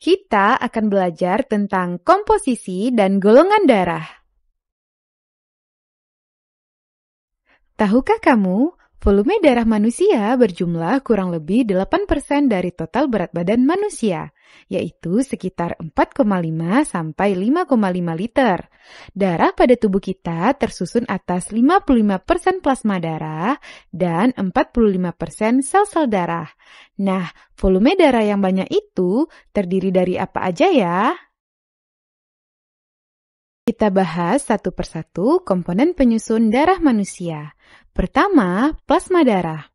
Kita akan belajar tentang komposisi dan golongan darah. Tahukah kamu, volume darah manusia berjumlah kurang lebih 8% dari total berat badan manusia, yaitu sekitar 4,5 sampai 5,5 liter. Darah pada tubuh kita tersusun atas 55% plasma darah dan 45% sel-sel darah. Nah, volume darah yang banyak itu terdiri dari apa aja ya? Kita bahas satu persatu komponen penyusun darah manusia. Pertama, plasma darah.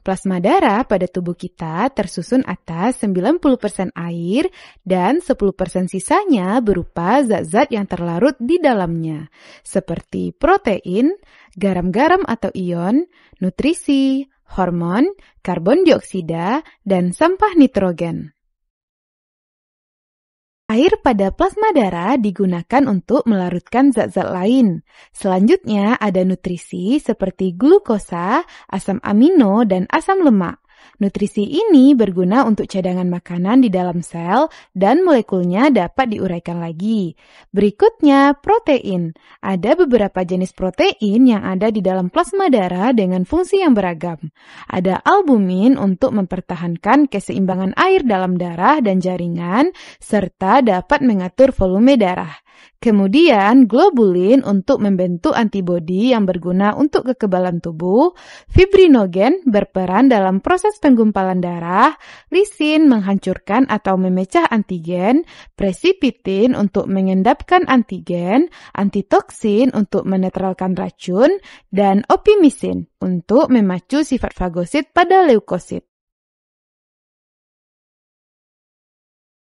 Plasma darah pada tubuh kita tersusun atas 90% air dan 10% sisanya berupa zat-zat yang terlarut di dalamnya, seperti protein, garam-garam atau ion, nutrisi, hormon, karbon dioksida, dan sampah nitrogen. Air pada plasma darah digunakan untuk melarutkan zat-zat lain. Selanjutnya ada nutrisi seperti glukosa, asam amino, dan asam lemak. Nutrisi ini berguna untuk cadangan makanan di dalam sel dan molekulnya dapat diuraikan lagi. Berikutnya, protein. Ada beberapa jenis protein yang ada di dalam plasma darah dengan fungsi yang beragam. Ada albumin untuk mempertahankan keseimbangan air dalam darah dan jaringan, serta dapat mengatur volume darah. Kemudian, globulin untuk membentuk antibodi yang berguna untuk kekebalan tubuh, fibrinogen berperan dalam proses penggumpalan darah, lisin menghancurkan atau memecah antigen, presipitin untuk mengendapkan antigen, antitoksin untuk menetralkan racun, dan opimisin untuk memacu sifat fagosit pada leukosit.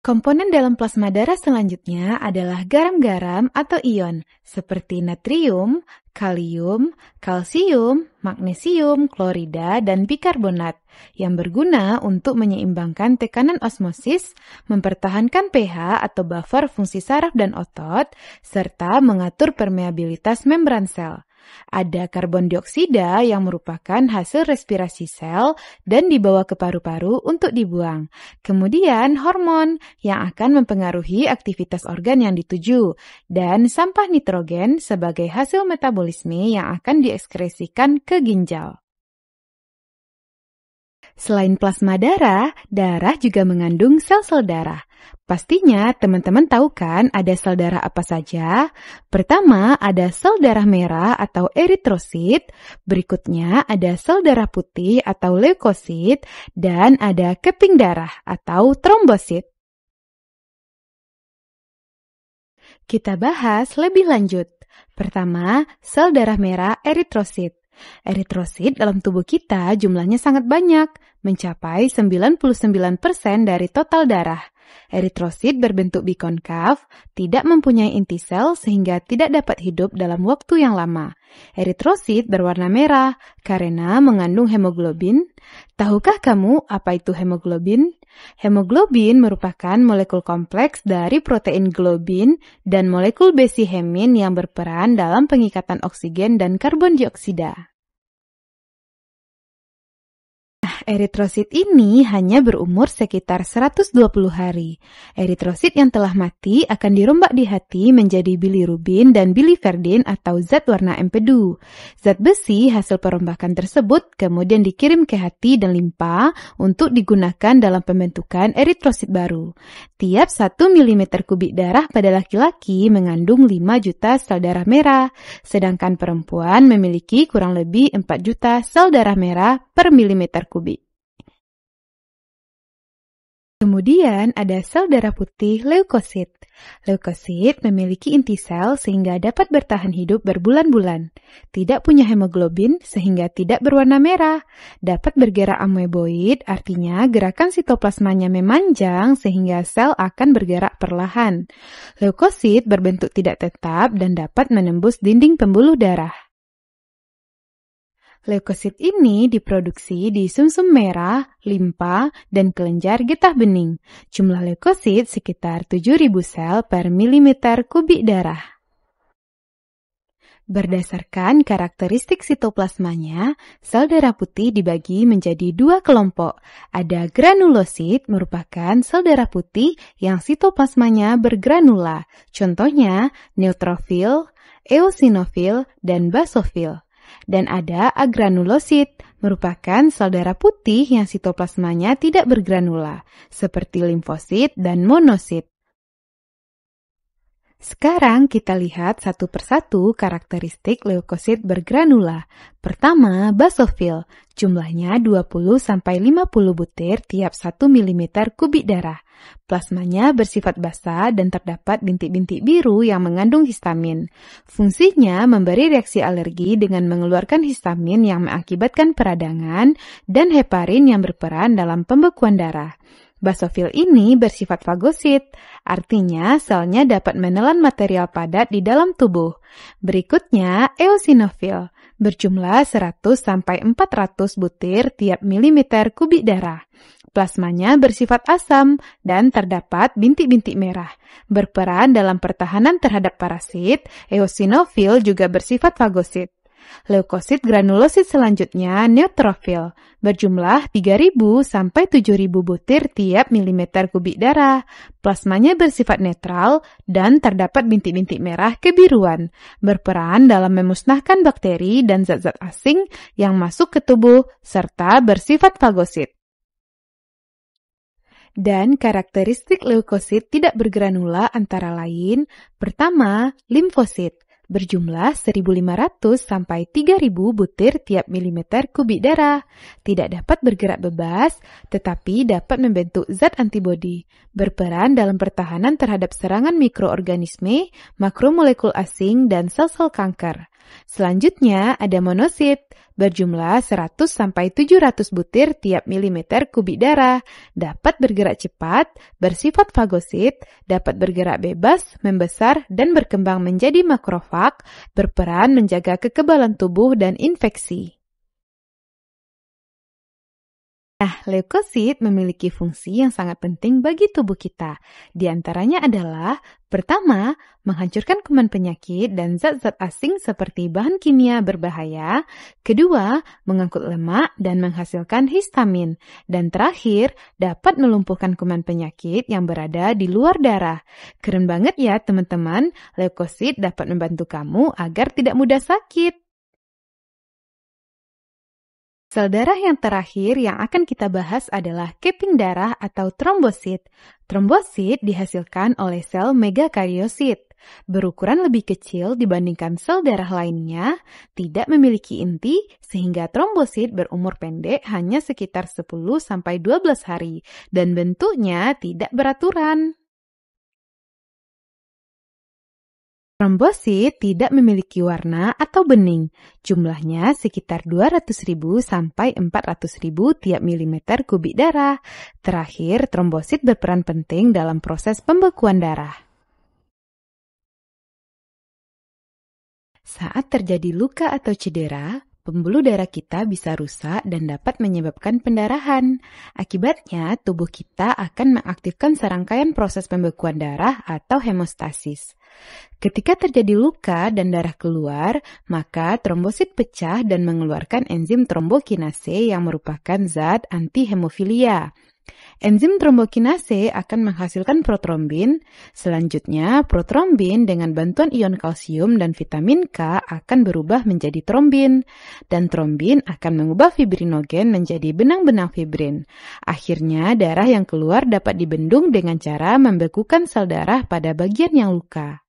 Komponen dalam plasma darah selanjutnya adalah garam-garam atau ion, seperti natrium, kalium, kalsium, magnesium, klorida, dan bikarbonat, yang berguna untuk menyeimbangkan tekanan osmosis, mempertahankan pH atau buffer fungsi saraf dan otot, serta mengatur permeabilitas membran sel. Ada karbon dioksida yang merupakan hasil respirasi sel dan dibawa ke paru-paru untuk dibuang. Kemudian hormon yang akan mempengaruhi aktivitas organ yang dituju. Dan sampah nitrogen sebagai hasil metabolisme yang akan diekskresikan ke ginjal. Selain plasma darah, darah juga mengandung sel-sel darah. Pastinya teman-teman tahu kan ada sel darah apa saja? Pertama ada sel darah merah atau eritrosit, berikutnya ada sel darah putih atau leukosit, dan ada keping darah atau trombosit. Kita bahas lebih lanjut. Pertama, sel darah merah eritrosit. Eritrosit dalam tubuh kita jumlahnya sangat banyak, mencapai 99% dari total darah. Eritrosit berbentuk bikonkav, tidak mempunyai inti sel sehingga tidak dapat hidup dalam waktu yang lama. Eritrosit berwarna merah karena mengandung hemoglobin. Tahukah kamu apa itu hemoglobin? Hemoglobin merupakan molekul kompleks dari protein globin dan molekul besi hemin yang berperan dalam pengikatan oksigen dan karbon dioksida. Eritrosit ini hanya berumur sekitar 120 hari. Eritrosit yang telah mati akan dirombak di hati menjadi bilirubin dan biliverdin atau zat warna empedu. Zat besi hasil perombakan tersebut kemudian dikirim ke hati dan limpa untuk digunakan dalam pembentukan eritrosit baru. Tiap 1 mm kubik darah pada laki-laki mengandung 5 juta sel darah merah, sedangkan perempuan memiliki kurang lebih 4 juta sel darah merah per milimeter kubik. Kemudian ada sel darah putih leukosit. Leukosit memiliki inti sel sehingga dapat bertahan hidup berbulan-bulan. Tidak punya hemoglobin sehingga tidak berwarna merah. Dapat bergerak ameboid, artinya gerakan sitoplasmanya memanjang sehingga sel akan bergerak perlahan. Leukosit berbentuk tidak tetap dan dapat menembus dinding pembuluh darah. Leukosit ini diproduksi di sumsum merah, limpa, dan kelenjar getah bening. Jumlah leukosit sekitar 7.000 sel per milimeter kubik darah. Berdasarkan karakteristik sitoplasmanya, sel darah putih dibagi menjadi dua kelompok. Ada granulosit, merupakan sel darah putih yang sitoplasmanya bergranula. Contohnya neutrofil, eosinofil, dan basofil. Dan ada agranulosit, merupakan sel darah putih yang sitoplasmanya tidak bergranula, seperti limfosit dan monosit. Sekarang kita lihat satu persatu karakteristik leukosit bergranula. Pertama, basofil. Jumlahnya 20-50 butir tiap 1 mm kubik darah. Plasmanya bersifat basah dan terdapat bintik-bintik biru yang mengandung histamin. Fungsinya memberi reaksi alergi dengan mengeluarkan histamin yang mengakibatkan peradangan dan heparin yang berperan dalam pembekuan darah. Basofil ini bersifat fagosit, artinya selnya dapat menelan material padat di dalam tubuh. Berikutnya, eosinofil, berjumlah 100-400 butir tiap milimeter kubik darah. Plasmanya bersifat asam dan terdapat bintik-bintik merah. Berperan dalam pertahanan terhadap parasit, eosinofil juga bersifat fagosit. Leukosit granulosit selanjutnya neutrofil, berjumlah 3.000-7.000 butir tiap milimeter kubik darah. Plasmanya bersifat netral dan terdapat bintik-bintik merah kebiruan, berperan dalam memusnahkan bakteri dan zat-zat asing yang masuk ke tubuh serta bersifat fagosit. Dan karakteristik leukosit tidak bergranula antara lain, pertama, limfosit, berjumlah 1.500-3.000 butir tiap milimeter kubik darah. Tidak dapat bergerak bebas, tetapi dapat membentuk zat antibodi, berperan dalam pertahanan terhadap serangan mikroorganisme, makromolekul asing, dan sel-sel kanker. Selanjutnya ada monosit, berjumlah 100-700 butir tiap milimeter kubik darah, dapat bergerak cepat, bersifat fagosit, dapat bergerak bebas, membesar, dan berkembang menjadi makrofag, berperan menjaga kekebalan tubuh dan infeksi. Nah, leukosit memiliki fungsi yang sangat penting bagi tubuh kita. Di antaranya adalah, pertama, menghancurkan kuman penyakit dan zat-zat asing seperti bahan kimia berbahaya. Kedua, mengangkut lemak dan menghasilkan histamin. Dan terakhir, dapat melumpuhkan kuman penyakit yang berada di luar darah. Keren banget ya teman-teman, leukosit dapat membantu kamu agar tidak mudah sakit. Sel darah yang terakhir yang akan kita bahas adalah keping darah atau trombosit. Trombosit dihasilkan oleh sel megakariosit. Berukuran lebih kecil dibandingkan sel darah lainnya, tidak memiliki inti, sehingga trombosit berumur pendek hanya sekitar 10-12 hari, dan bentuknya tidak beraturan. Trombosit tidak memiliki warna atau bening. Jumlahnya sekitar 200.000-400.000 tiap milimeter kubik darah. Terakhir, trombosit berperan penting dalam proses pembekuan darah. Saat terjadi luka atau cedera, pembuluh darah kita bisa rusak dan dapat menyebabkan pendarahan. Akibatnya, tubuh kita akan mengaktifkan serangkaian proses pembekuan darah atau hemostasis. Ketika terjadi luka dan darah keluar, maka trombosit pecah dan mengeluarkan enzim trombokinase yang merupakan zat anti-hemofilia. Enzim trombokinase akan menghasilkan protrombin. Selanjutnya, protrombin dengan bantuan ion kalsium dan vitamin K akan berubah menjadi trombin. Dan trombin akan mengubah fibrinogen menjadi benang-benang fibrin. Akhirnya, darah yang keluar dapat dibendung dengan cara membekukan sel darah pada bagian yang luka.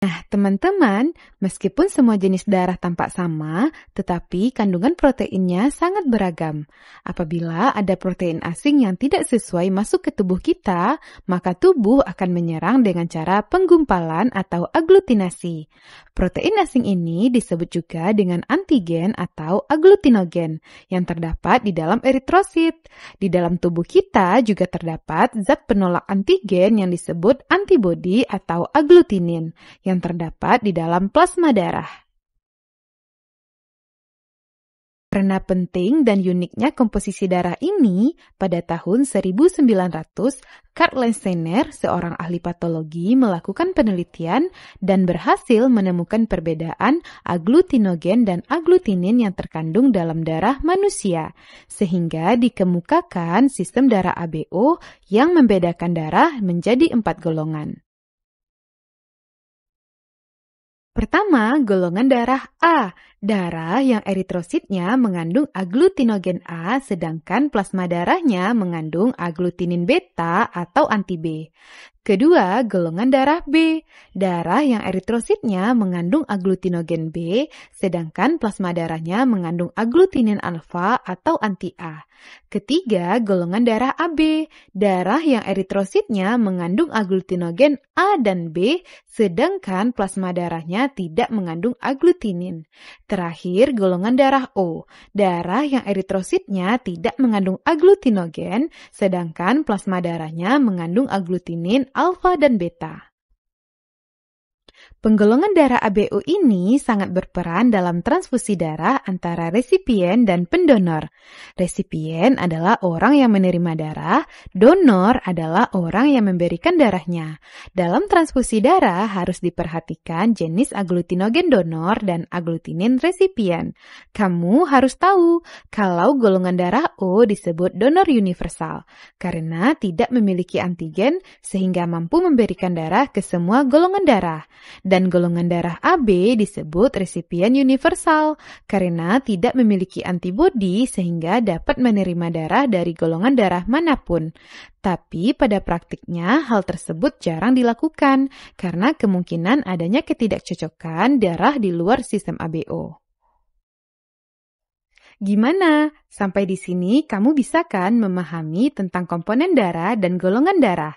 Nah, teman-teman, meskipun semua jenis darah tampak sama, tetapi kandungan proteinnya sangat beragam. Apabila ada protein asing yang tidak sesuai masuk ke tubuh kita, maka tubuh akan menyerang dengan cara penggumpalan atau aglutinasi. Protein asing ini disebut juga dengan antigen atau aglutinogen yang terdapat di dalam eritrosit. Di dalam tubuh kita juga terdapat zat penolak antigen yang disebut antibodi atau aglutinin yang terdapat di dalam plasma darah. Karena penting dan uniknya komposisi darah ini, pada tahun 1900, Karl Landsteiner, seorang ahli patologi, melakukan penelitian dan berhasil menemukan perbedaan aglutinogen dan aglutinin yang terkandung dalam darah manusia, sehingga dikemukakan sistem darah ABO yang membedakan darah menjadi 4 golongan. Pertama, golongan darah A. Darah yang eritrositnya mengandung aglutinogen A, sedangkan plasma darahnya mengandung aglutinin beta atau anti B. Kedua, golongan darah B. Darah yang eritrositnya mengandung aglutinogen B, sedangkan plasma darahnya mengandung aglutinin alfa atau anti A. Ketiga, golongan darah AB. Darah yang eritrositnya mengandung aglutinogen A dan B, sedangkan plasma darahnya tidak mengandung aglutinin. Terakhir, golongan darah O. Darah yang eritrositnya tidak mengandung aglutinogen, sedangkan plasma darahnya mengandung aglutinin alfa dan beta. Penggolongan darah ABO ini sangat berperan dalam transfusi darah antara resipien dan pendonor. Resipien adalah orang yang menerima darah, donor adalah orang yang memberikan darahnya. Dalam transfusi darah harus diperhatikan jenis aglutinogen donor dan aglutinin resipien. Kamu harus tahu kalau golongan darah O disebut donor universal karena tidak memiliki antigen sehingga mampu memberikan darah ke semua golongan darah. Dan golongan darah AB disebut resipien universal karena tidak memiliki antibodi sehingga dapat menerima darah dari golongan darah manapun. Tapi pada praktiknya hal tersebut jarang dilakukan karena kemungkinan adanya ketidakcocokan darah di luar sistem ABO. Gimana? Sampai di sini kamu bisa kan memahami tentang komponen darah dan golongan darah?